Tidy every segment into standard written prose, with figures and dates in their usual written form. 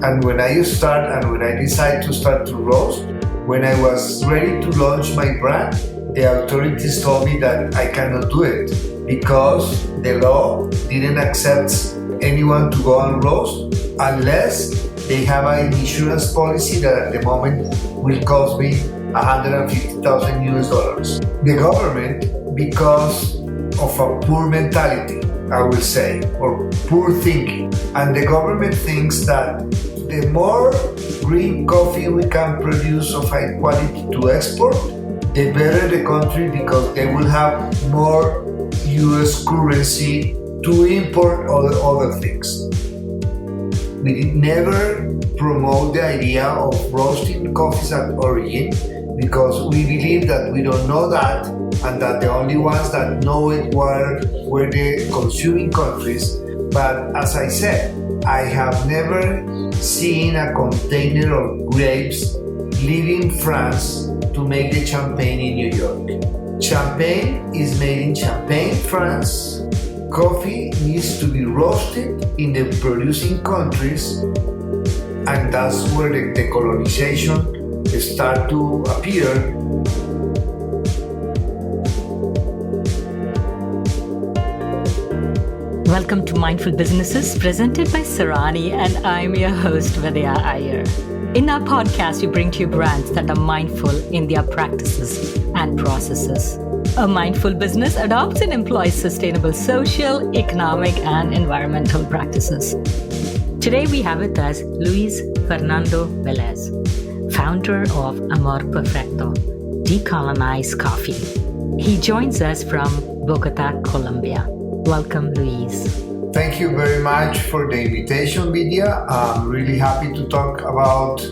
And when I decided to start to roast, when I was ready to launch my brand, the authorities told me that I cannot do it because the law didn't accept anyone to go and roast unless they have an insurance policy that at the moment will cost me $150,000. The government, because of a poor mentality, I will say, or poor thinking, and the government thinks that the more green coffee we can produce of high quality to export, the better the country, because they will have more US currency to import other things. We never promote the idea of roasting coffees at origin because we believe that we don't know that, and that the only ones that know it were the consuming countries. But as I said, I have never seen a container of grapes leaving France to make the champagne in New York. Champagne is made in Champagne, France. Coffee needs to be roasted in the producing countries, and that's where the decolonization start to appear. Welcome to Mindful Businesses, presented by Sarani, and I'm your host, Vidhya Iyer. In our podcast, we bring to you brands that are mindful in their practices and processes. A mindful business adopts and employs sustainable social, economic, and environmental practices. Today, we have with us Luis Fernando Velez, founder of Amor Perfecto, Decolonized Coffee. He joins us from Bogota, Colombia. Welcome, Luis. Thank you very much for the invitation, Vidhya. I'm really happy to talk about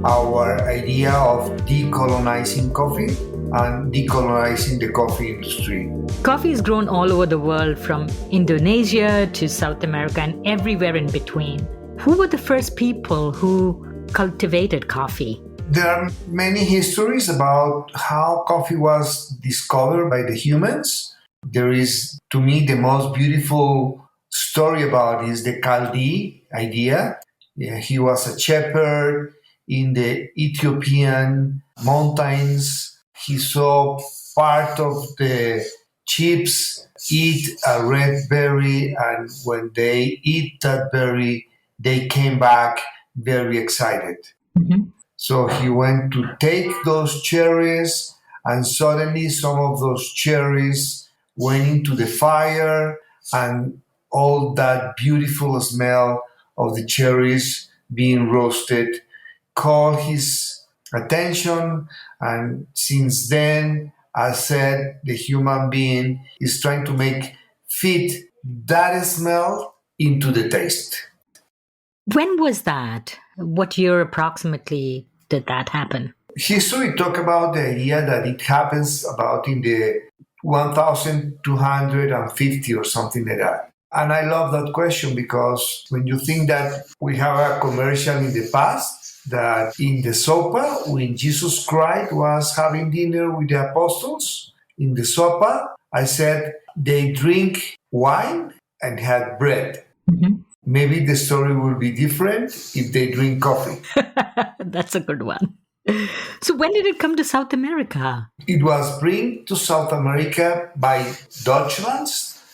our idea of decolonizing coffee and decolonizing the coffee industry. Coffee is grown all over the world, from Indonesia to South America and everywhere in between. Who were the first people who cultivated coffee? There are many histories about how coffee was discovered by the humans. There is, to me, the most beautiful story about is the Chaldean idea. He was a shepherd in the Ethiopian mountains. He saw part of the sheep eat a red berry, and when they eat that berry, they came back very excited. Mm-hmm. So he went to take those cherries, and suddenly some of those cherries went into the fire, and all that beautiful smell of the cherries being roasted called his attention. And since then, I said, the human being is trying to fit that smell into the taste. When was that? What year approximately did that happen? History talk about the idea that it happens about in the 1250 or something like that. And I love that question because when you think that we have a commercial in the past, that in the sopa, when Jesus Christ was having dinner with the apostles, in the sopa, I said they drink wine and had bread. Mm-hmm. Maybe the story will be different if they drink coffee. That's a good one. So when did it come to South America? It was brought to South America by Dutchland.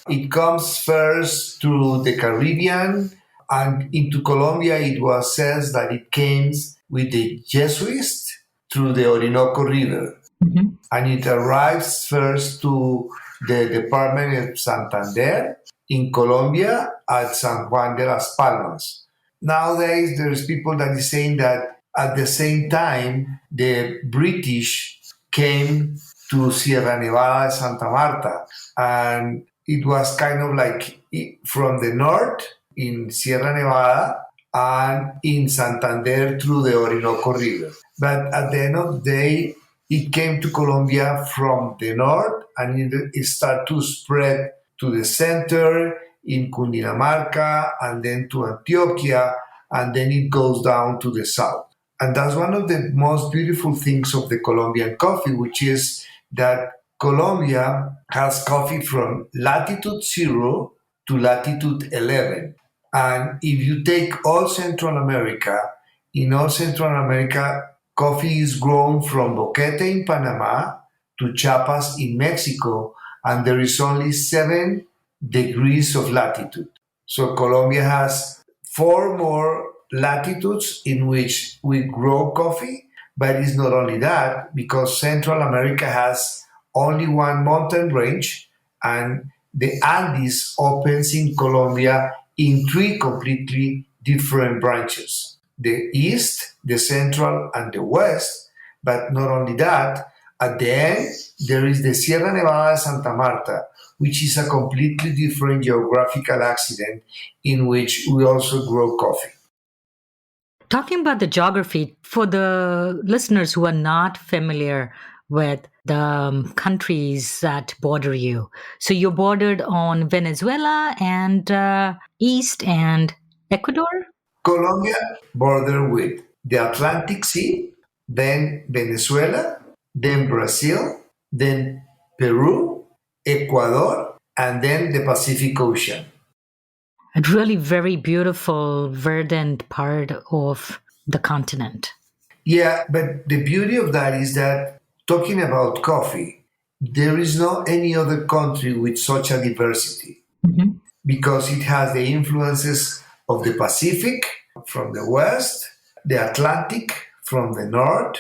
It comes first through the Caribbean, and into Colombia it was said that it came with the Jesuits through the Orinoco River. Mm-hmm. And it arrives first to the Department of Santander in Colombia at San Juan de las Palmas. Nowadays, there's people that is saying that at the same time, the British came to Sierra Nevada, Santa Marta, and it was kind of like from the north in Sierra Nevada and in Santander through the Orinoco River. But at the end of the day, it came to Colombia from the north, and it started to spread to the center in Cundinamarca and then to Antioquia, and then it goes down to the south. And that's one of the most beautiful things of the Colombian coffee, which is that Colombia has coffee from latitude 0 to latitude 11. And if you take all Central America, in all Central America, coffee is grown from Boquete in Panama to Chiapas in Mexico, and there is only 7 degrees of latitude. So Colombia has 4 more latitudes in which we grow coffee, but it's not only that, because Central America has only one mountain range, and the Andes opens in Colombia in 3 completely different branches: the East, the Central, and the West. But not only that, at the end, there is the Sierra Nevada de Santa Marta, which is a completely different geographical accident in which we also grow coffee. Talking about the geography, for the listeners who are not familiar with the countries that border you, so you're bordered on Venezuela and East and Ecuador? Colombia border with the Atlantic Sea, then Venezuela, then Brazil, then Peru, Ecuador, and then the Pacific Ocean. A really very beautiful, verdant part of the continent. Yeah, but the beauty of that is that talking about coffee, there is no any other country with such a diversity Mhm. because it has the influences of the Pacific from the west, the Atlantic from the north,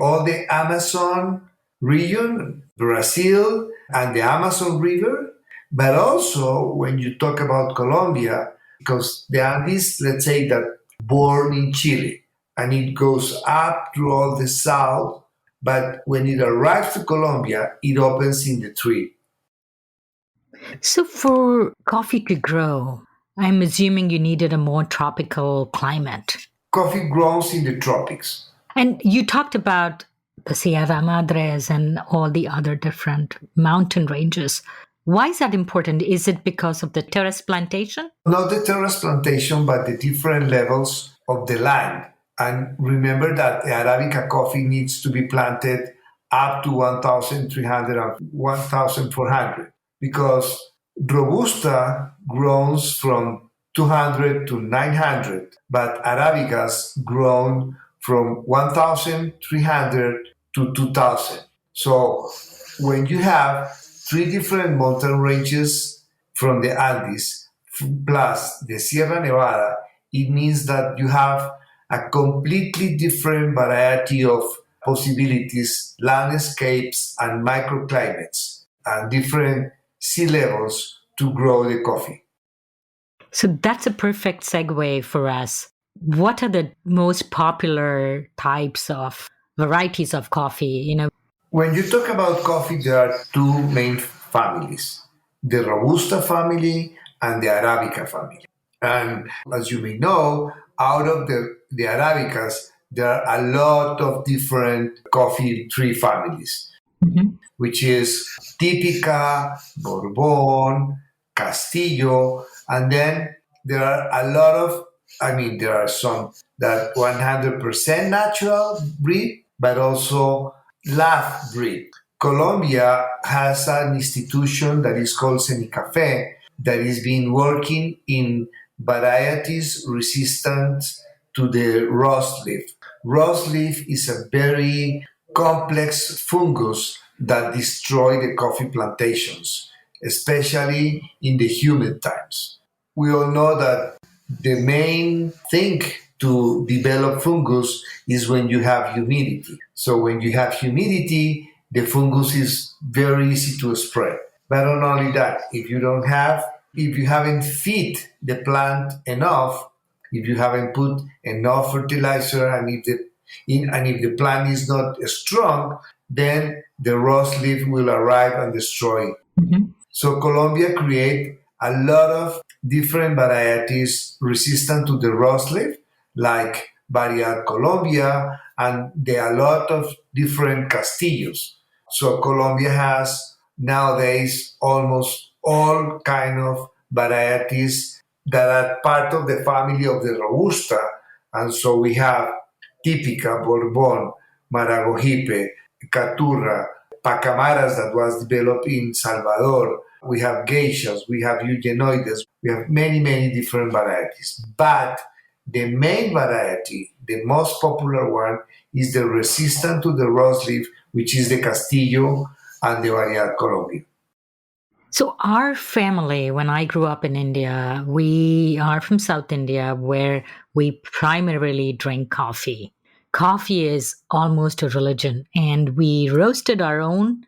all the Amazon region, Brazil, and the Amazon River. But also, when you talk about Colombia, because the Andes, let's say that born in Chile, and it goes up throughout the south, but when it arrives to Colombia, it opens in the tree. So, for coffee to grow, I'm assuming you needed a more tropical climate. Coffee grows in the tropics. And you talked about the Sierra Madres and all the other different mountain ranges. Why is that important? Is it because of the terrace plantation? Not the terrace plantation, but the different levels of the land. And remember that the Arabica coffee needs to be planted up to 1,300 and 1,400 because Robusta grows from 200 to 900, but Arabicas grown from 1,300 to 2,000. So when you have 3 different mountain ranges from the Andes plus the Sierra Nevada, it means that you have a completely different variety of possibilities, landscapes, and microclimates, and different sea levels to grow the coffee. So that's a perfect segue for us. What are the most popular types of varieties of coffee? When you talk about coffee, there are two main families: the Robusta family and the Arabica family. And as you may know, out of the Arabicas, there are a lot of different coffee tree families, Mhm. which is Típica, Bourbon, Castillo, and then there are a lot of, there are some that 100% natural breed, but also lab breed. Colombia has an institution that is called Senicafe that is been working in varieties resistant to the rust leaf. Rust leaf is a very complex fungus that destroy the coffee plantations, especially in the humid times. We all know that the main thing to develop fungus is when you have humidity. So when you have humidity, the fungus is very easy to spread. But not only that, if you haven't feed the plant enough, if you haven't put enough fertilizer, and if the plant is not strong, then the rust leaf will arrive and destroy. Mhm. So Colombia create a lot of different varieties resistant to the rust leaf, like Variedad Colombia, and there are a lot of different castillos. So Colombia has nowadays almost all kind of varieties that are part of the family of the Robusta. And so we have Típica, Bourbon, Maragogipe, Caturra, Pacamaras that was developed in Salvador, we have geishas, we have eugenoides, we have many, many different varieties. But the main variety, the most popular one, is the resistant to the rose leaf, which is the Castillo and the Variedad Colombian. So, our family, when I grew up in India, we are from South India where we primarily drink coffee. Coffee is almost a religion, and we roasted our own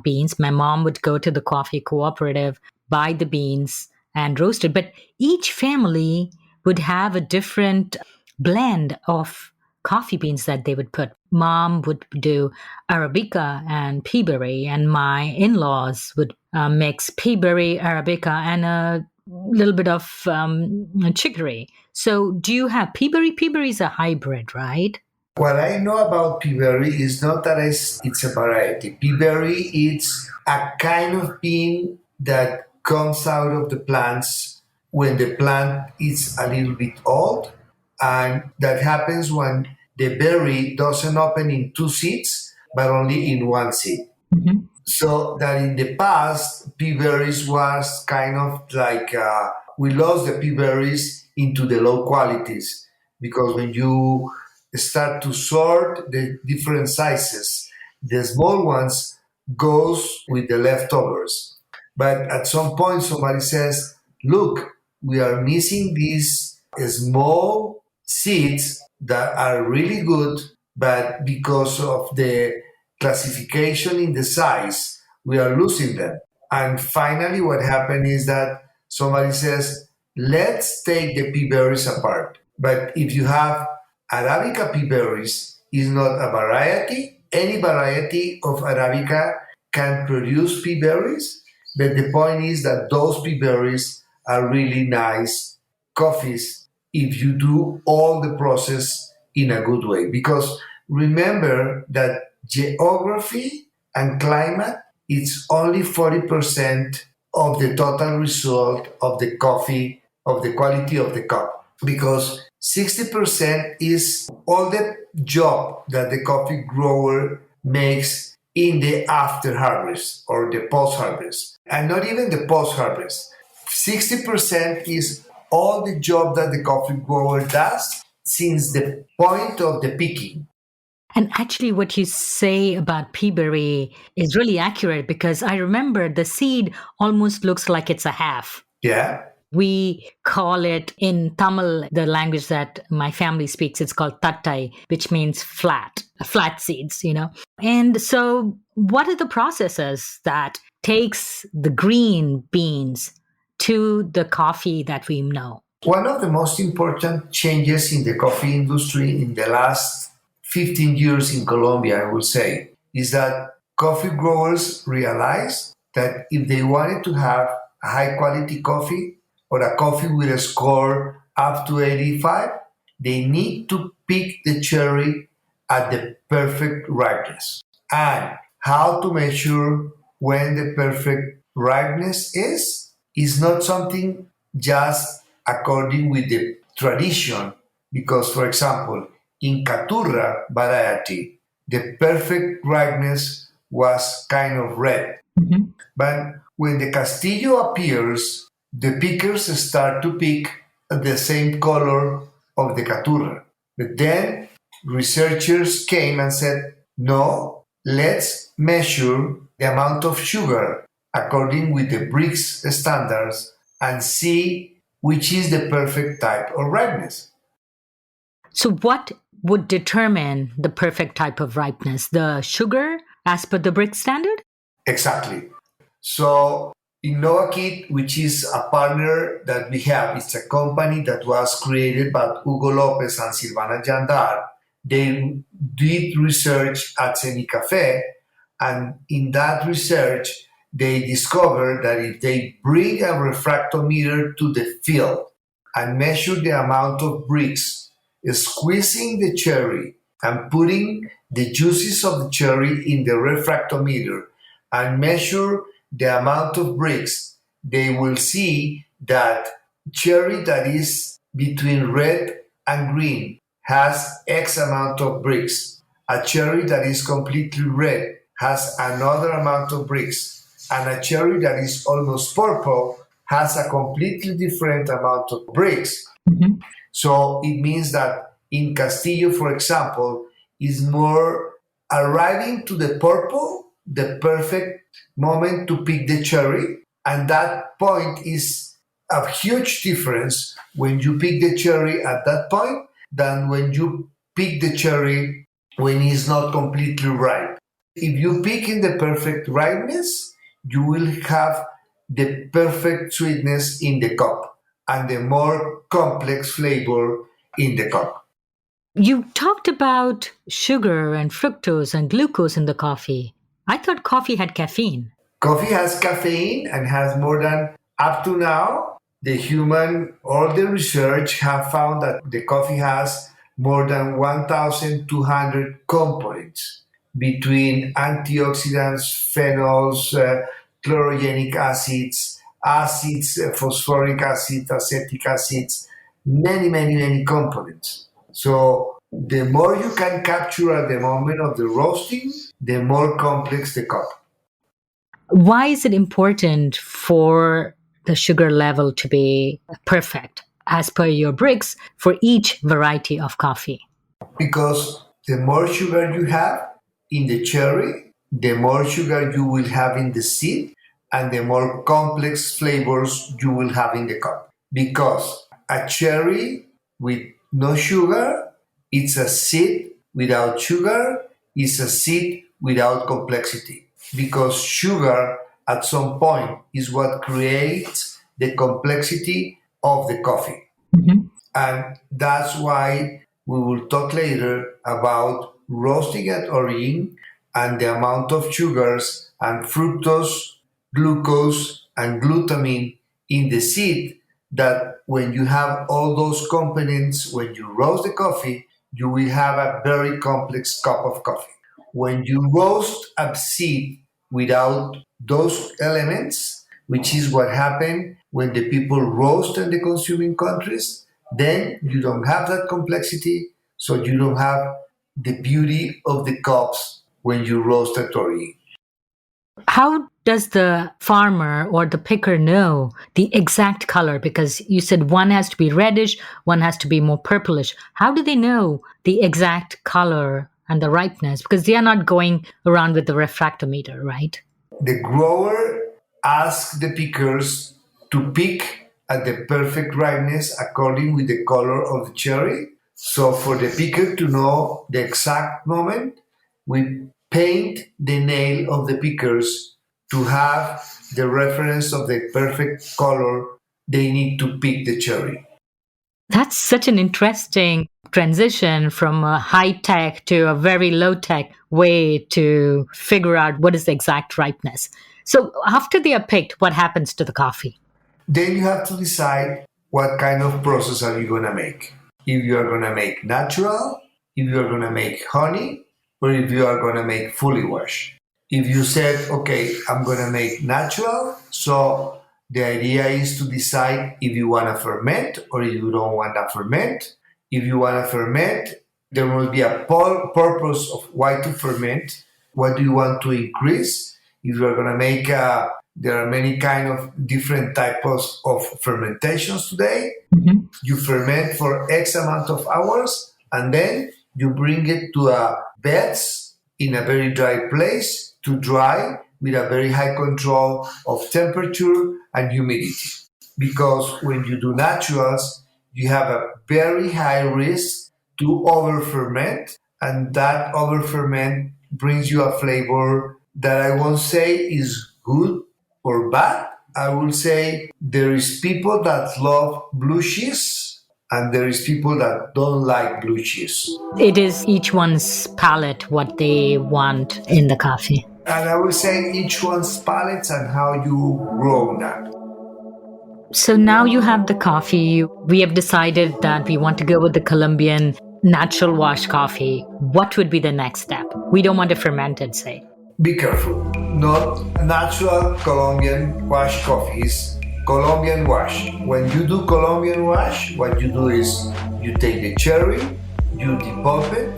beans. My mom would go to the coffee cooperative, buy the beans, and roast it. But each family would have a different blend of coffee beans that they would put. Mom would do Arabica and peaberry, and my in laws would mix peaberry, Arabica, and a little bit of chicory. So, do you have peaberry? Peaberry is a hybrid, right? What I know about peaberry is not that it's a variety. Peaberry is a kind of bean that comes out of the plants when the plant is a little bit old, and that happens when the berry doesn't open in two seeds, but only in one seed. Mhm. So that in the past, pea berries was kind of like we lost the pea berries into the low qualities because when you start to sort the different sizes, the small ones goes with the leftovers. But at some point, somebody says, "Look, we are missing these small seeds that are really good, but because of the classification in the size, we are losing them." And finally, what happened is that somebody says, let's take the pea berries apart. But if you have Arabica pea berries, is not a variety. Any variety of Arabica can produce pea berries, but the point is that those pea berries are really nice coffees if you do all the process in a good way. Because remember that geography and climate is only 40% of the total result of the coffee, of the quality of the cup. Because 60% is all the job that the coffee grower makes in the after harvest or the post harvest, and not even the post harvest. 60% is all the job that the coffee grower does since the point of the picking. And actually, what you say about peaberry is really accurate because I remember the seed almost looks like it's a half. Yeah. We call it in Tamil, the language that my family speaks, it's called tattai, which means flat seeds, you know. And so, what are the processes that takes the green beans to the coffee that we know? One of the most important changes in the coffee industry in the last 15 years in Colombia, I would say, is that coffee growers realized that if they wanted to have a high quality coffee or a coffee with a score up to 85, they need to pick the cherry at the perfect ripeness. And how to measure when the perfect ripeness is not something just according with the tradition. Because, for example, in Caturra variety, the perfect ripeness was kind of red. Mhm. But when the Castillo appears, the pickers start to pick the same color of the Caturra. But then researchers came and said, no, let's measure the amount of sugar according with the bricks standards and see which is the perfect type of ripeness. So, what would determine the perfect type of ripeness? The sugar as per the brick standard? Exactly. So InnovaKit, which is a partner that we have, it's a company that was created by Hugo Lopez and Silvana Jandar. They did research at Semicafe, and in that research, they discovered that if they bring a refractometer to the field and measure the amount of bricks, squeezing the cherry and putting the juices of the cherry in the refractometer and measure the amount of bricks, they will see that cherry that is between red and green has X amount of bricks. A cherry that is completely red has another amount of bricks. and a cherry that is almost purple has a completely different amount of bricks. Mhm. So it means that in Castillo, for example, is more arriving to the purple, the perfect moment to pick the cherry. And that point is a huge difference when you pick the cherry at that point than when you pick the cherry when it's not completely ripe. If you pick in the perfect ripeness, you will have the perfect sweetness in the cup and the more complex flavor in the cup. You talked about sugar and fructose and glucose in the coffee. I thought coffee had caffeine. Coffee has caffeine and has more than, up to now, all the research have found that the coffee has more than 1,200 components between antioxidants, phenols, chlorogenic acids, phosphoric acid, acetic acids, many components. So the more you can capture at the moment of the roasting, the more complex the cup. Why is it important for the sugar level to be perfect as per your bricks for each variety of coffee? Because the more sugar you have in the cherry, the more sugar you will have in the seed, and the more complex flavors you will have in the cup. Because a cherry with no sugar, it's a seed without sugar, it's a seed without complexity. Because sugar at some point is what creates the complexity of the coffee. Mhm. And that's why we will talk later about roasting at origin and the amount of sugars and fructose, glucose, and glutamine in the seed that when you have all those components, when you roast the coffee, you will have a very complex cup of coffee. When you roast a seed without those elements, which is what happened when the people roast in the consuming countries, then you don't have that complexity, so you don't have the beauty of the cups when you roast at origin. How does the farmer or the picker know the exact color? Because you said one has to be reddish, one has to be more purplish. How do they know the exact color and the ripeness? Because they are not going around with the refractometer, right? The grower asks the pickers to pick at the perfect ripeness according with the color of the cherry. So for the picker to know the exact moment, we paint the nail of the pickers to have the reference of the perfect color they need to pick the cherry. That's such an interesting transition from a high tech to a very low tech way to figure out what is the exact ripeness. So after they are picked, what happens to the coffee? Then you have to decide what kind of process are you going to make. If you are going to make natural, if you are going to make honey, or if you are going to make fully washed. If you said, okay, I'm going to make natural, so the idea is to decide if you want to ferment or if you don't want to ferment. If you want to ferment, there will be a purpose of why to ferment. What do you want to increase? If you are going to make there are many kind of different types of fermentations today. Mhm. You ferment for X amount of hours and then you bring it to a beds in a very dry place to dry with a very high control of temperature and humidity. Because when you do naturals, you have a very high risk to over ferment, and that over ferment brings you a flavor that I won't say is good or bad. I will say there is people that love blue cheese and there is people that don't like blue cheese. It is each one's palate what they want in the coffee. And I will say each one's palates and how you grow that. So now you have the coffee. We have decided that we want to go with the Colombian natural wash coffee. What would be the next step? We don't want to ferment it, say. Be careful. Not natural Colombian wash coffees. Colombian wash. When you do Colombian wash, what you do is you take the cherry, you depulp it,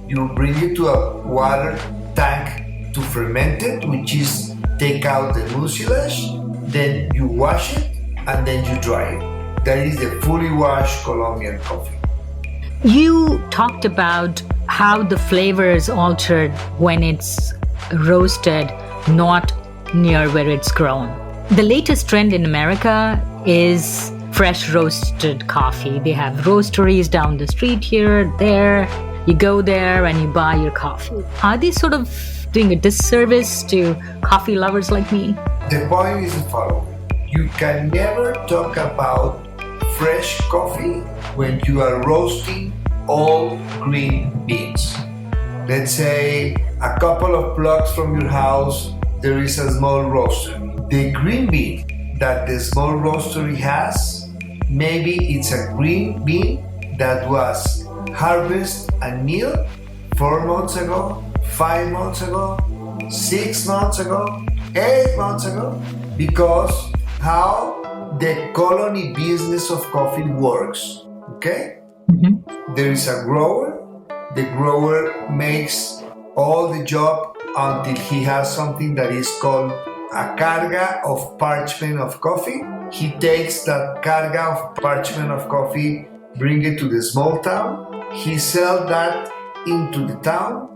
you bring it to a water tank to ferment it, which is take out the mucilage, then you wash it, and then you dry it. That is the fully washed Colombian coffee. You talked about how the flavor is altered when it's roasted, not near where it's grown. The latest trend in America is fresh roasted coffee. They have roasteries down the street here, there. You go there and you buy your coffee. Are they sort of doing a disservice to coffee lovers like me? The point is the following. You can never talk about fresh coffee when you are roasting all green beans. Let's say a couple of blocks from your house, there is a small roastery. The green bean that the small roastery has, maybe it's a green bean that was harvested and milled 4 months ago, 5 months ago, 6 months ago, 8 months ago, because how the colony business of coffee works, okay? Mm-hmm. There is a grower. The grower makes all the job until he has something that is called a carga of parchment of coffee. He takes that carga of parchment of coffee, bring it to the small town. He sells that into the town.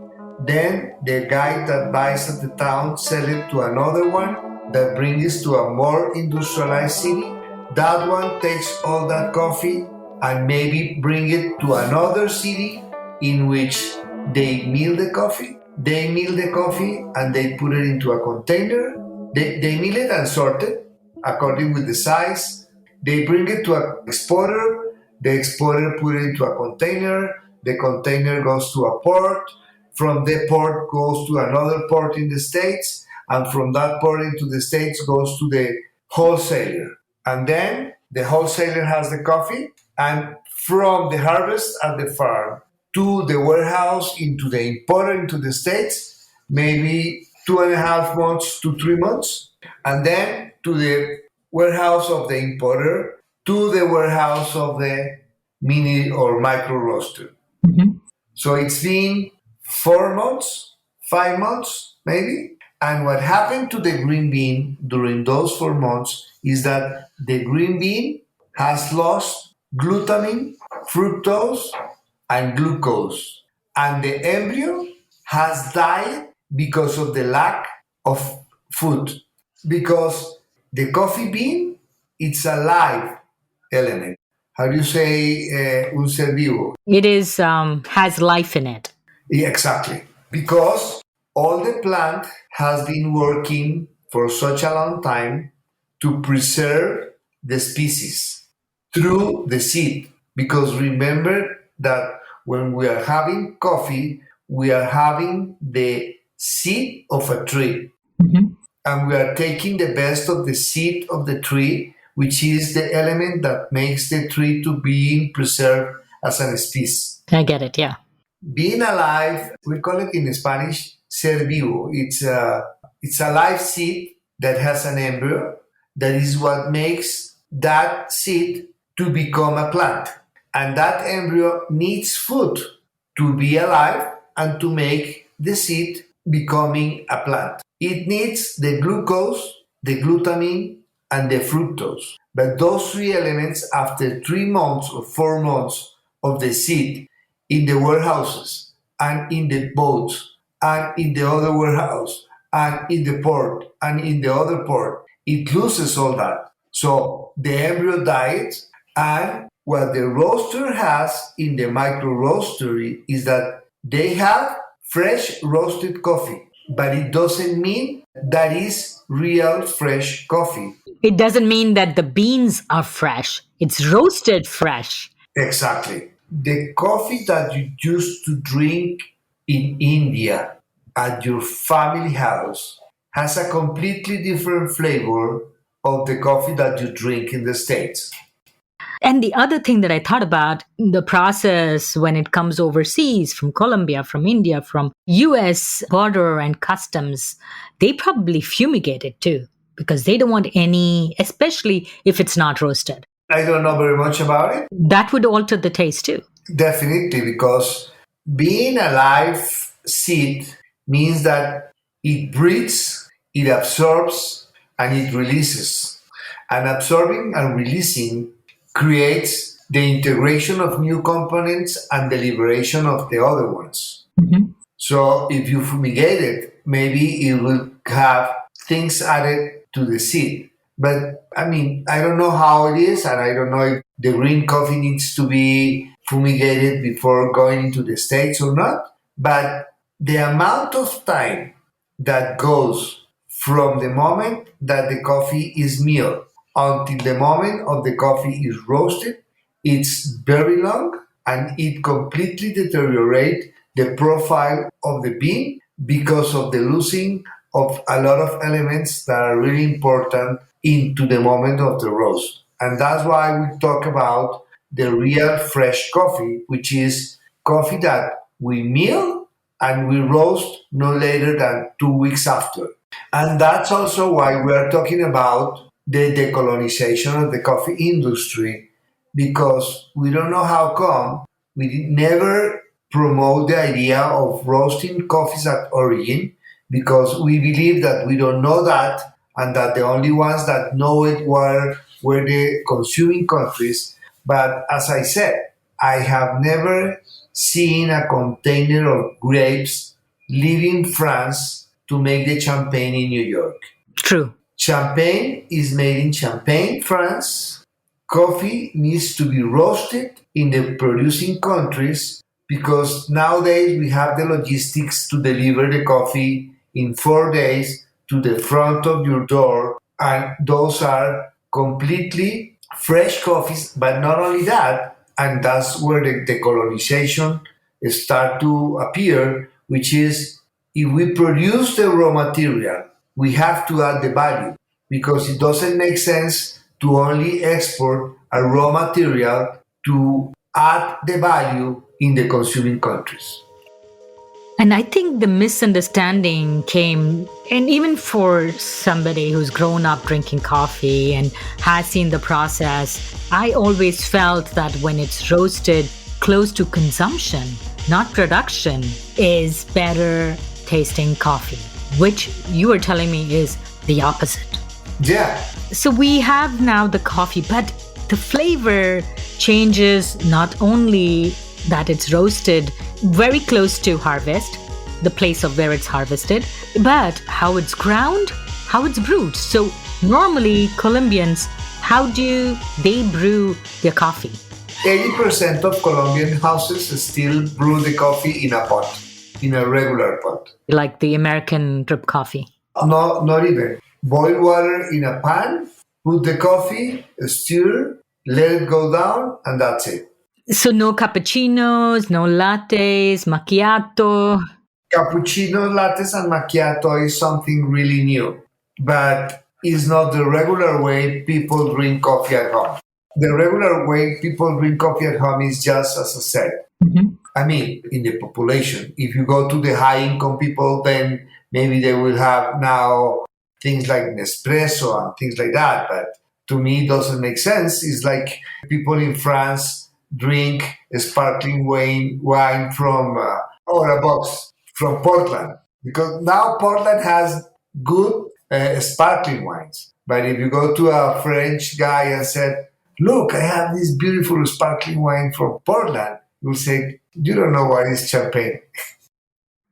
Then the guy that buys at the town sell it to another one that brings it to a more industrialized city. That one takes all that coffee and maybe bring it to another city in which they mill the coffee. They mill the coffee and they put it into a container. They mill it and sort it according with the size. They bring it to an exporter. The exporter put it into a container. The container goes to a port. From the port goes to another port in the States. And from that port into the States goes to the wholesaler. And then the wholesaler has the coffee. And from the harvest at the farm to the warehouse into the importer into the States, maybe 2.5 months to 3 months. And then to the warehouse of the importer, to the warehouse of the mini or micro roaster. Mm-hmm. So it's been 4 months, 5 months, maybe. And what happened to the green bean during those 4 months is that the green bean has lost glutamine, fructose, and glucose. And the embryo has died because of the lack of food. Because the coffee bean, it's a live element. How do you say un ser vivo? It is has life in it. Yeah, exactly. Because all the plant has been working for such a long time to preserve the species through the seed. Because remember that when we are having coffee, we are having the seed of a tree. Mm-hmm. And we are taking the best of the seed of the tree, which is the element that makes the tree to be preserved as a species. I get it, yeah. Being alive, we call it in Spanish, ser vivo. It's a live seed that has an embryo. That is what makes that seed to become a plant. And that embryo needs food to be alive and to make the seed becoming a plant. It needs the glucose, the glutamine, and the fructose. But those three elements, after 3 months or 4 months of the seed in the warehouses and in the boats and in the other warehouse and in the port and in the other port, it loses all that. So the embryo dies, and what the roaster has in the micro roastery is that they have fresh roasted coffee, but it doesn't mean that is real fresh coffee. It doesn't mean that the beans are fresh. It's roasted fresh. Exactly. The coffee that you used to drink in India at your family house has a completely different flavor of the coffee that you drink in the States. And the other thing that I thought about, the process when it comes overseas from Colombia, from India, from US border and customs, they probably fumigate it too, because they don't want any, especially if it's not roasted. I don't know very much about it. That would alter the taste too. Definitely, because being a live seed means that it breathes, it absorbs and it releases. And absorbing and releasing creates the integration of new components and the liberation of the other ones. Mhm. So if you fumigate it, maybe it will have things added to the seed. But I mean, I don't know how it is, and I don't know if the green coffee needs to be fumigated before going into the States or not. But the amount of time that goes from the moment that the coffee is milled until the moment of the coffee is roasted, it's very long and it completely deteriorates the profile of the bean because of the losing of a lot of elements that are really important into the moment of the roast. And that's why we talk about the real fresh coffee, which is coffee that we mill and we roast no later than 2 weeks after. And that's also why we are talking about the decolonization of the coffee industry, because we don't know how come we never promote the idea of roasting coffees at origin, because we believe that we don't know that and that the only ones that know it were the consuming countries. But as I said, I have never seen a container of grapes leaving France to make the champagne in New York. True. Champagne is made in Champagne, France. Coffee needs to be roasted in the producing countries because nowadays we have the logistics to deliver the coffee in 4 days to the front of your door, and those are completely fresh coffees. But not only that, and that's where the decolonization start to appear, which is if we produce the raw material, we have to add the value, because it doesn't make sense to only export a raw material to add the value in the consuming countries. And I think the misunderstanding came, and even for somebody who's grown up drinking coffee and has seen the process, I always felt that when it's roasted close to consumption, not production, is better tasting coffee, which you are telling me is the opposite. Yeah. So we have now the coffee, but the flavor changes not only that it's roasted very close to harvest, the place of where it's harvested, but how it's ground, how it's brewed. So normally Colombians, how do they brew their coffee? 80% of Colombian houses still brew the coffee in a pot, in a regular pot. Like the American drip coffee. No, not even. Boil water in a pan, put the coffee, stir, let it go down, and that's it. So no cappuccinos, no lattes, macchiato. Cappuccino, lattes, and macchiato is something really new, but it's not the regular way people drink coffee at home. The regular way people drink coffee at home is just as I said. Mhm. I mean, in the population. If you go to the high income people, then maybe they will have now things like Nespresso and things like that. But to me, it doesn't make sense. It's like people in France drink sparkling wine from or a box from Portland, because now Portland has good sparkling wines. But if you go to a French guy and said, "Look, I have this beautiful sparkling wine from Portland," you'll say, "You don't know what is champagne."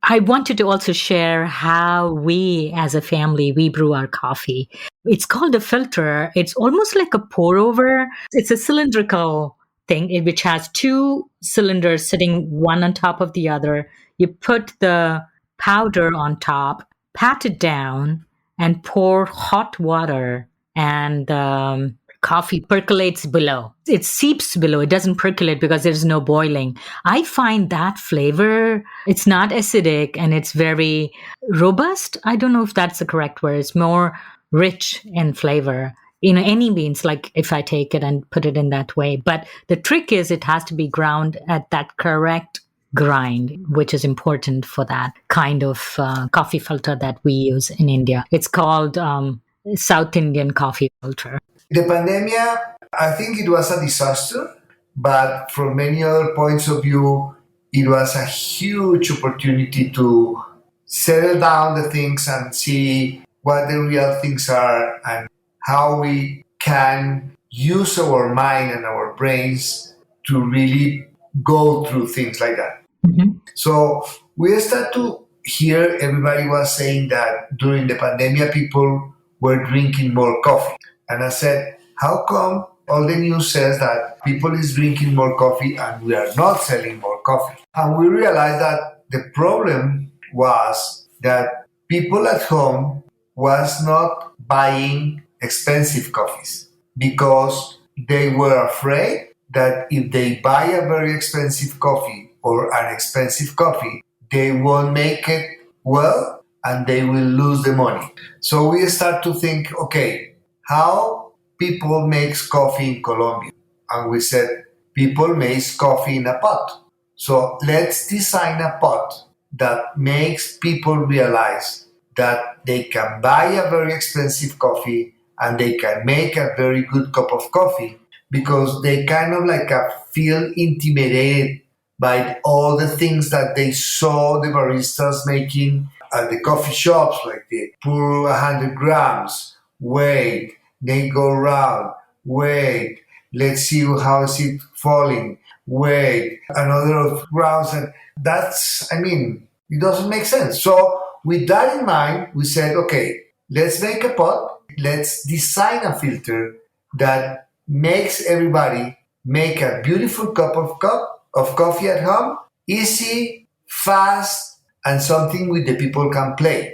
I wanted to also share how we as a family, we brew our coffee. It's called a filter. It's almost like a pour over. It's a cylindrical thing which has two cylinders sitting one on top of the other. You put the powder on top, pat it down, and pour hot water, and coffee percolates below. It seeps below. It doesn't percolate because there's no boiling. I find that flavor, it's not acidic and it's very robust. I don't know if that's the correct word. It's more rich in flavor. Any beans, like if I take it and put it in that way. But the trick is it has to be ground at that correct grind, which is important for that kind of coffee filter that we use in India. It's called South Indian coffee filter. The pandemic, I think it was a disaster, but from many other points of view, it was a huge opportunity to settle down the things and see what the real things are and how we can use our mind and our brains to really go through things like that. Mhm. So we start to hear everybody was saying that during the pandemic people were drinking more coffee. And I said, how come all the news says that people is drinking more coffee and we are not selling more coffee? And we realized that the problem was that people at home was not buying expensive coffees because they were afraid that if they buy a very expensive coffee or an expensive coffee, they won't make it well and they will lose the money. So we start to think, okay, how people makes coffee in Colombia? And we said, people makes coffee in a pot. So let's design a pot that makes people realize that they can buy a very expensive coffee and they can make a very good cup of coffee because they kind of like feel intimidated by all the things that they saw the baristas making at the coffee shops, like they pour 100 grams, wait, they go around, wait, let's see how is it falling, wait, another rounds, and that's, I mean, it doesn't make sense. So with that in mind, we said, okay, let's make a pot, let's design a filter that makes everybody make a beautiful cup of coffee at home, easy, fast, and something with the people can play.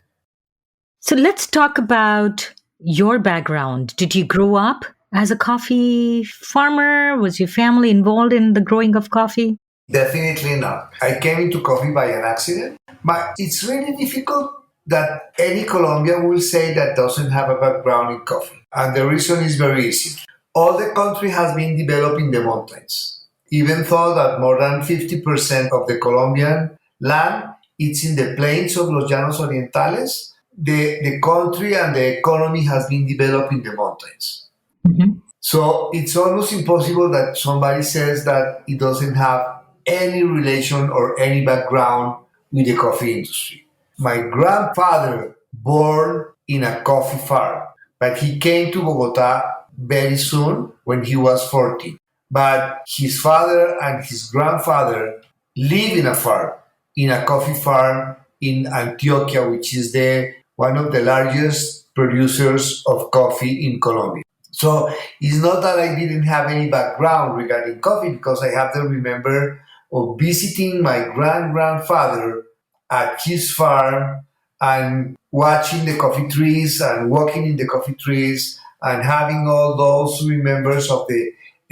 So let's talk about your background. Did you grow up as a coffee farmer? Was your family involved in the growing of coffee? Definitely not. I came into coffee by an accident. But it's really difficult that any Colombian will say that doesn't have a background in coffee. And the reason is very easy. All the country has been developed in the mountains. Even though that more than 50% of the Colombian land is in the plains of Los Llanos Orientales, the country and the economy has been developed in the mountains. Mhm. So it's almost impossible that somebody says that it doesn't have any relation or any background with the coffee industry. My grandfather born in a coffee farm, but he came to Bogota very soon when he was 14. But his father and his grandfather live in a farm, in a coffee farm in Antioquia, which is the one of the largest producers of coffee in Colombia. So it's not that I didn't have any background regarding coffee because I have to remember of visiting my grandfather at his farm and watching the coffee trees and walking in the coffee trees and having all those remembers of the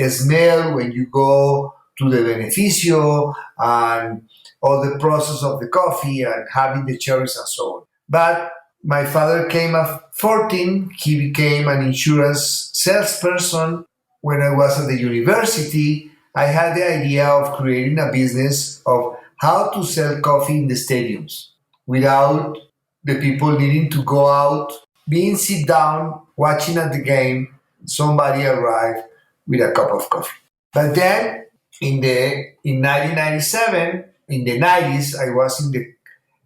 smell when you go to the beneficio and all the process of the coffee and having the cherries and so on. But my father came at 14. He became an insurance salesperson. When I was at the university, I had the idea of creating a business of how to sell coffee in the stadiums without the people needing to go out, being sit down, watching at the game, somebody arrived with a cup of coffee. But then in 1997, in the 90s, I was in the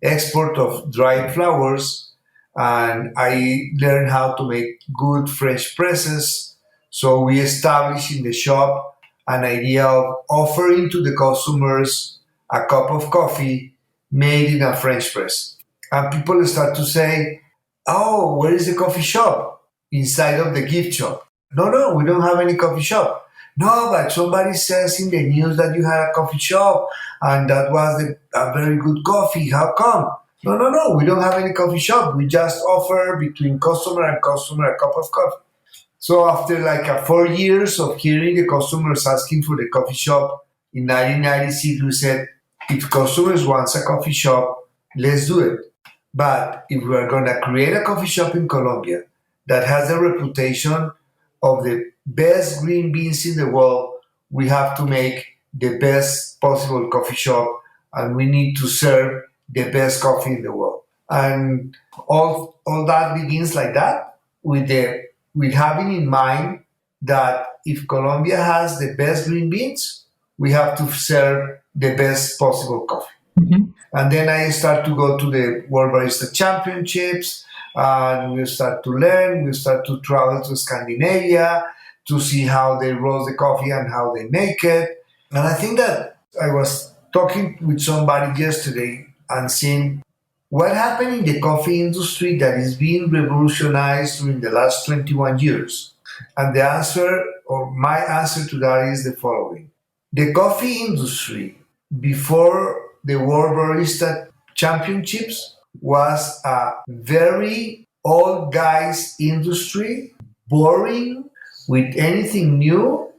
export of dried flowers and I learned how to make good French presses. So we established in the shop an idea of offering to the customers a cup of coffee made in a French press. And people start to say, oh, where is the coffee shop? Inside of the gift shop. No, we don't have any coffee shop. No, but somebody says in the news that you had a coffee shop and that was a very good coffee. How come? No, we don't have any coffee shop. We just offer between customer and customer a cup of coffee. So after like 4 years of hearing the customers asking for the coffee shop, in 1996 we said, if customers want a coffee shop, let's do it. But if we are going to create a coffee shop in Colombia that has the reputation of the best green beans in the world, we have to make the best possible coffee shop and we need to serve the best coffee in the world. And all that begins like that with having in mind that if Colombia has the best green beans, we have to serve the best possible coffee. Mhm. And then I start to go to the World Barista Championships and we start to learn. We start to travel to Scandinavia to see how they roast the coffee and how they make it. And I think that I was talking with somebody yesterday and seeing what happened in the coffee industry that is being revolutionized during the last 21 years. And the answer, or my answer to that, is the following. The coffee industry before the World Barista Championships was a very old guys industry, boring with anything new,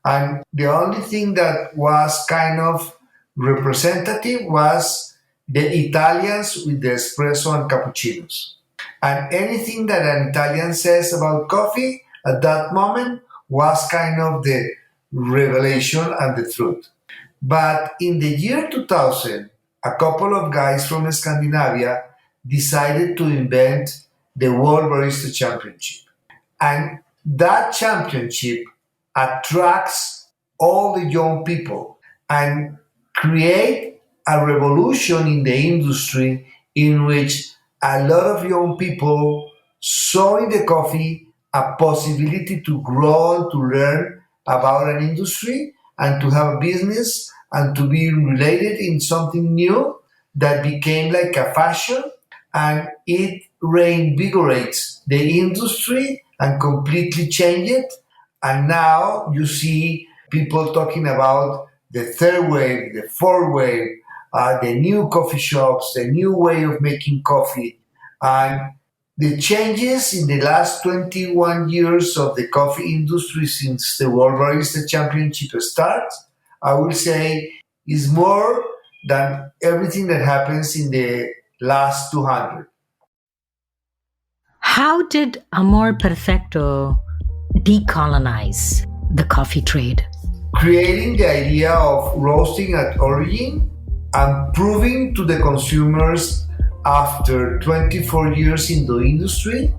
and the only thing that was kind of representative was the Italians with the espresso and cappuccinos. And anything that an Italian says about coffee at that moment was kind of the revelation and the truth. But in the year 2000, a couple of guys from Scandinavia decided to invent the World Barista Championship. And that championship attracts all the young people and create a revolution in the industry in which a lot of young people saw in the coffee a possibility to grow and to learn about an industry and to have a business and to be related in something new that became like a fashion, and it reinvigorates the industry and completely change it. And now you see people talking about the third wave, the fourth wave, the new coffee shops, the new way of making coffee. And the changes in the last 21 years of the coffee industry since the World Barista Championship starts, I will say, is more than everything that happens in the last 200. How did Amor Perfecto decolonize the coffee trade? Creating the idea of roasting at origin and proving to the consumers after 24 years in the industry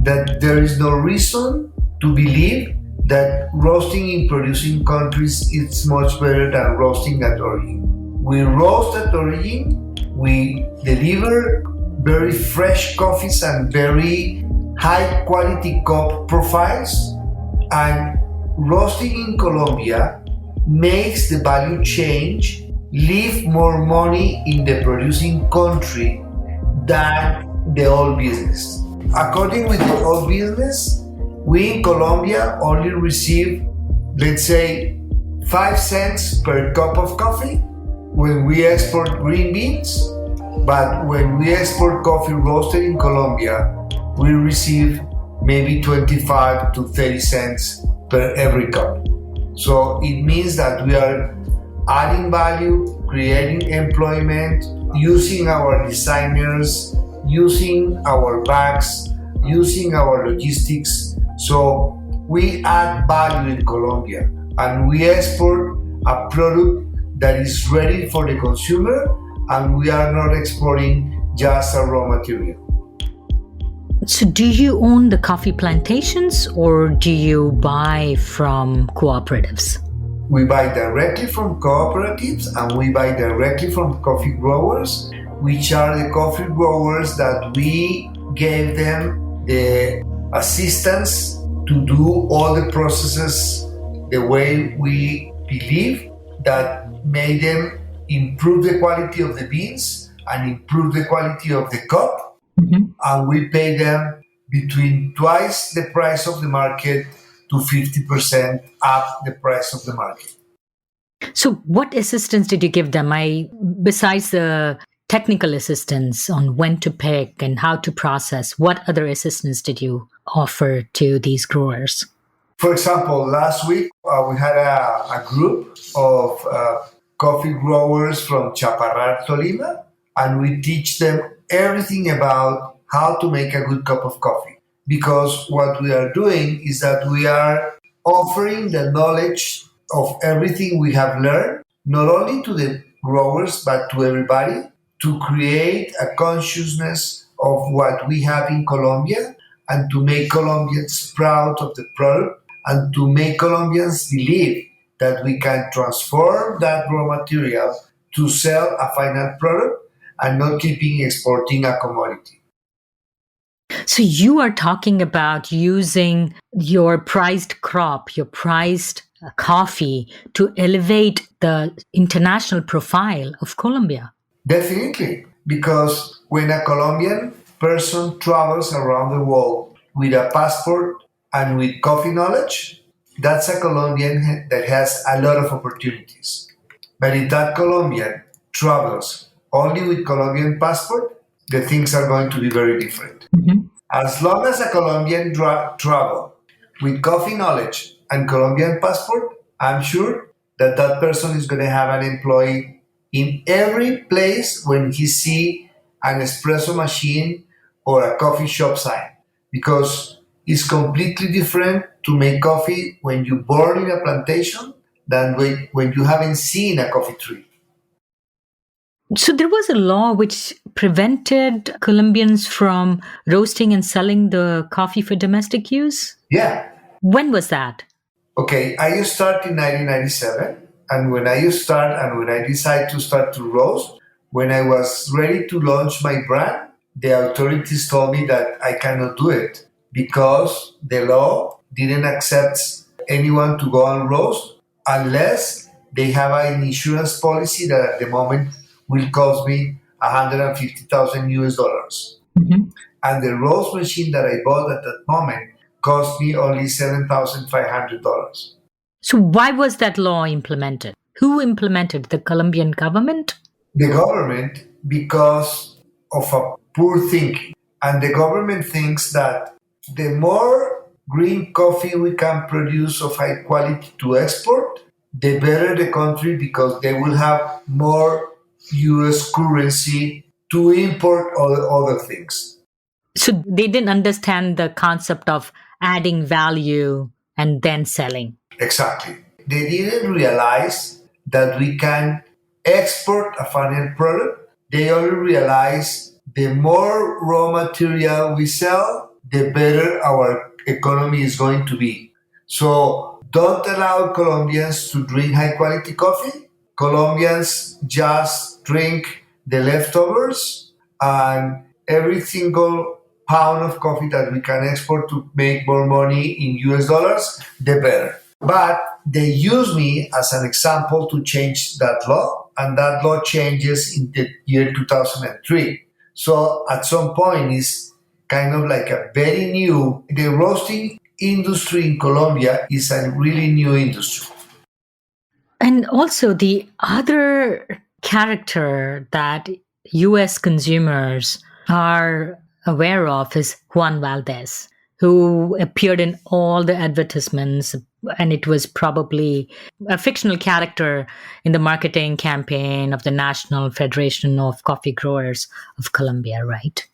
that there is no reason to believe that roasting in producing countries is much better than roasting at origin. We roast at origin, we deliver very fresh coffees and very high quality cup profiles, and roasting in Colombia makes the value change, leave more money in the producing country than the old business. According with the old business, we in Colombia only receive, let's say, 5 cents per cup of coffee when we export green beans, but when we export coffee roasted in Colombia, we receive maybe 25 to 30 cents per every cup. So it means that we are adding value, creating employment, using our designers, using our bags, using our logistics. So we add value in Colombia and we export a product that is ready for the consumer, and we are not exporting just a raw material. So, do you own the coffee plantations or do you buy from cooperatives? We buy directly from cooperatives and we buy directly from coffee growers, which are the coffee growers that we gave them the assistance to do all the processes the way we believe that made them improve the quality of the beans and improve the quality of the cup. Mm-hmm. And we pay them between twice the price of the market to 50% up the price of the market. So what assistance did you give them? Besides the technical assistance on when to pick and how to process, what other assistance did you offer to these growers? For example, last week we had a group of coffee growers from Chaparral, Tolima, and we teach them everything about how to make a good cup of coffee. Because what we are doing is that we are offering the knowledge of everything we have learned, not only to the growers, but to everybody, to create a consciousness of what we have in Colombia and to make Colombians proud of the product and to make Colombians believe that we can transform that raw material to sell a final product and not keeping exporting a commodity. So you are talking about using your prized crop, your prized coffee to elevate the international profile of Colombia. Definitely, because when a Colombian person travels around the world with a passport and with coffee knowledge, that's a Colombian that has a lot of opportunities. But if that Colombian travels only with Colombian passport, the things are going to be very different. Mhm. As long as a Colombian travel with coffee knowledge and Colombian passport, I'm sure that that person is going to have an employee in every place when he see an espresso machine or a coffee shop sign, because it's completely different to make coffee when you born in a plantation than when you haven't seen a coffee tree. So there was a law which prevented Colombians from roasting and selling the coffee for domestic use. Yeah. When was that? Okay, I used start in 1997, and when I used start and when I decided to start to roast, when I was ready to launch my brand, the authorities told me that I cannot do it because the law didn't accept anyone to go and roast unless they have an insurance policy that at the moment will cost me 150,000 US dollars. Mhm. And the roast machine that I bought at that moment cost me only $7,500. So why was that law implemented? Who implemented? The Colombian government? The government, because of a poor thinking, and the government thinks that the more green coffee we can produce of high quality to export, the better the country, because they will have more US currency to import other things. So they didn't understand the concept of adding value and then selling. Exactly. They didn't realize that we can export a final product. They only realize the more raw material we sell, the better our economy is going to be. So don't allow Colombians to drink high quality coffee. Colombians just drink the leftovers, and every single pound of coffee that we can export to make more money in US dollars, the better. But they use me as an example to change that law, and that law changes in the year 2003. So at some point, it's kind of like a very new, the roasting industry in Colombia is a really new industry. And also, the other character that US consumers are aware of is Juan Valdez, who appeared in all the advertisements. And it was probably a fictional character in the marketing campaign of the National Federation of Coffee Growers of Colombia, right?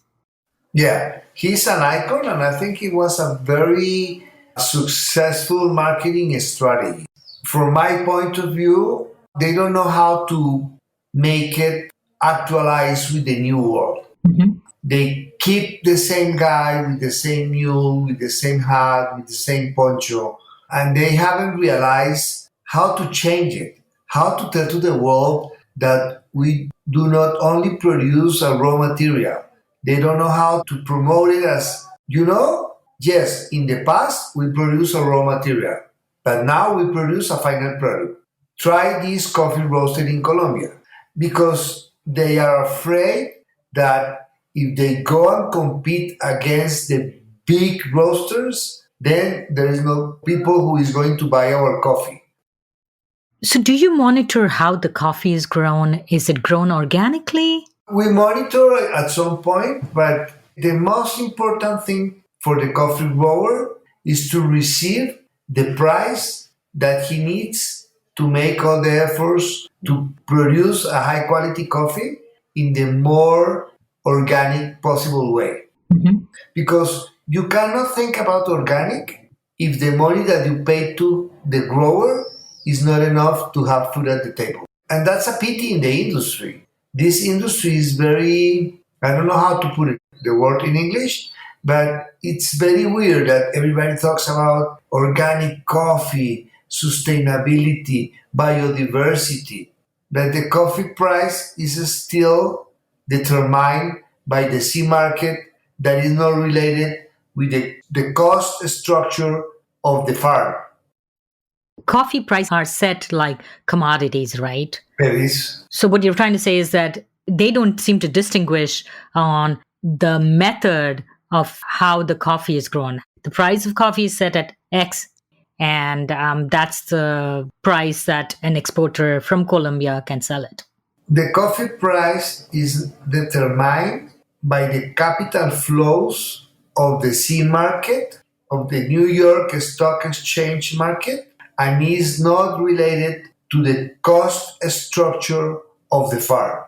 Yeah, he's an icon, and I think it was a very successful marketing strategy. From my point of view, they don't know how to make it actualize with the new world. Mhm. They keep the same guy with the same mule, with the same hat, with the same poncho, and they haven't realized how to change it, how to tell to the world that we do not only produce a raw material. They don't know how to promote it as, yes, in the past we produce a raw material, but now we produce a final product. Try this coffee roasted in Colombia, because they are afraid that if they go and compete against the big roasters, then there is no people who is going to buy our coffee. So, do you monitor how the coffee is grown? Is it grown organically? We monitor at some point, but the most important thing for the coffee grower is to receive the price that he needs to make all the efforts to produce a high quality coffee in the more organic possible way. Mhm. Because you cannot think about organic if the money that you pay to the grower is not enough to have food at the table. And that's a pity in the industry. This industry is very, I don't know how to put it, the word in English, but it's very weird that everybody talks about organic coffee, sustainability, biodiversity, but the coffee price is still determined by the sea market that is not related with the cost structure of the farm. Coffee prices are set like commodities, right? It is. So what you're trying to say is that they don't seem to distinguish on the method of how the coffee is grown. The price of coffee is set at X, and that's the price that an exporter from Colombia can sell it. The coffee price is determined by the capital flows of the sea market, of the New York Stock Exchange market, and is not related to the cost structure of the farm.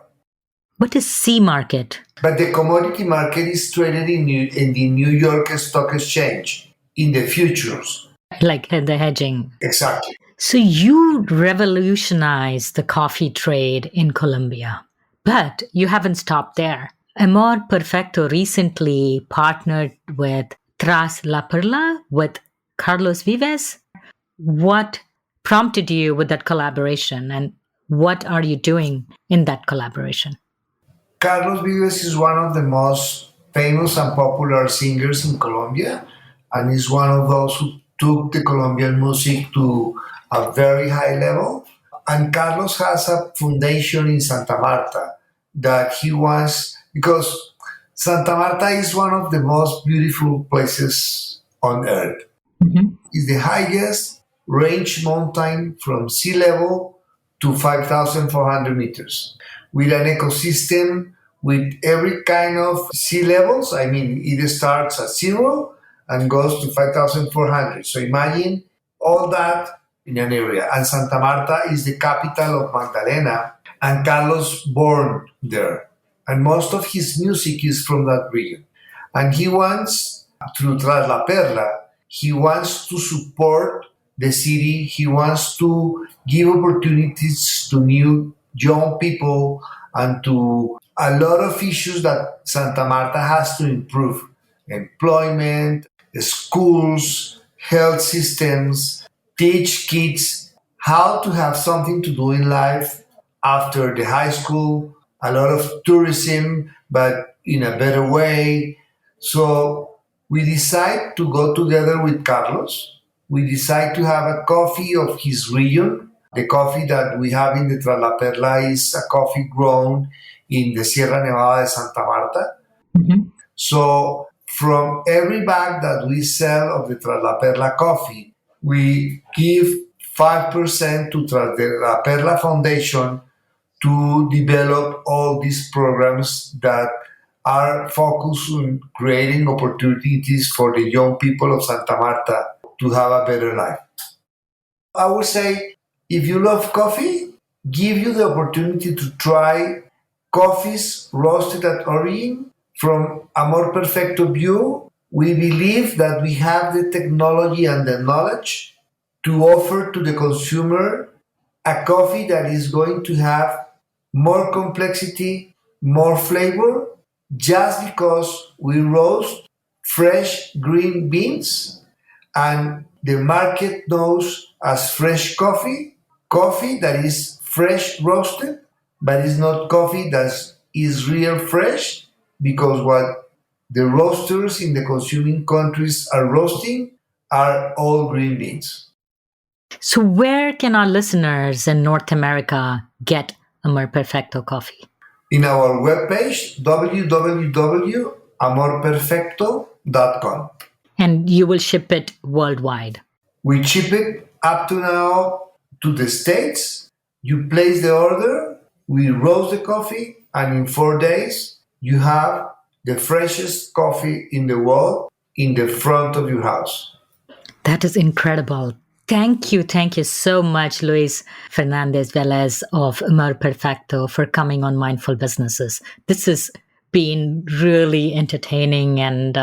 What is sea market? But the commodity market is traded in the New York Stock Exchange, in the futures. Like the hedging. Exactly. So you revolutionized the coffee trade in Colombia, but you haven't stopped there. Amor Perfecto recently partnered with Tras La Perla with Carlos Vives. What prompted you with that collaboration, and what are you doing in that collaboration? Carlos Vives is one of the most famous and popular singers in Colombia, and is one of those who took the Colombian music to a very high level. And Carlos has a foundation in Santa Marta that he wants, because Santa Marta is one of the most beautiful places on earth. Mm-hmm. It's the highest range mountain from sea level to 5,400 meters, with an ecosystem with every kind of sea levels. I mean, it starts at zero and goes to 5,400. So imagine all that in an area. And Santa Marta is the capital of Magdalena, and Carlos born there. And most of his music is from that region. And he wants, through Tras La Perla, he wants to support the city. He wants to give opportunities to new young people and to a lot of issues that Santa Marta has to improve. Employment, schools, health systems, teach kids how to have something to do in life after the high school, a lot of tourism, but in a better way. So we decide to go together with Carlos. We decide to have a coffee of his region. The coffee that we have in the Tras La Perla is a coffee grown in the Sierra Nevada de Santa Marta. Mm-hmm. So from every bag that we sell of the Tras La Perla coffee, we give 5% to Tras La Perla Foundation to develop all these programs that are focused on creating opportunities for the young people of Santa Marta to have a better life. I would say, if you love coffee, give you the opportunity to try coffees roasted at origin. From Amor Perfecto view, we believe that we have the technology and the knowledge to offer to the consumer a coffee that is going to have more complexity, more flavor, just because we roast fresh green beans, and the market knows as fresh coffee that is fresh roasted, but it's not coffee that is real fresh, because what the roasters in the consuming countries are roasting are all green beans. So where can our listeners in North America get Amor Perfecto coffee? In our webpage, www.amorperfecto.com. And you will ship it worldwide. We ship it up to now to the States. You place the order, we roast the coffee, and in 4 days, you have the freshest coffee in the world in the front of your house. That is incredible. Thank you so much, Luis Fernando Velez of Amor Perfecto, for coming on Mindful Businesses. This has been really entertaining and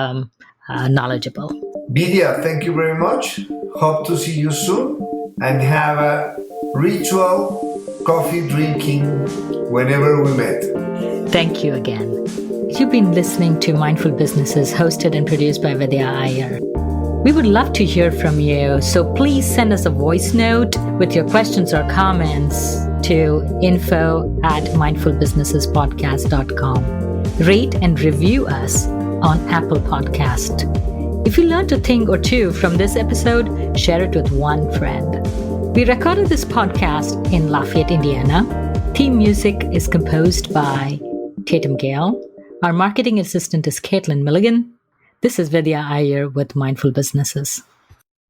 knowledgeable. Vidhya, thank you very much. Hope to see you soon and have a ritual coffee drinking whenever we met. Thank you again. You've been listening to Mindful Businesses, hosted and produced by Vidhya Iyer. We would love to hear from you, so please send us a voice note with your questions or comments to info@mindfulbusinessespodcast.com. Rate and review us on Apple Podcast. If you learned a thing or two from this episode, share it with one friend. We recorded this podcast in Lafayette, Indiana. Theme music is composed by Tatum Gale. Our marketing assistant is Caitlin Milligan. This is Vidhya Iyer with Mindful Businesses.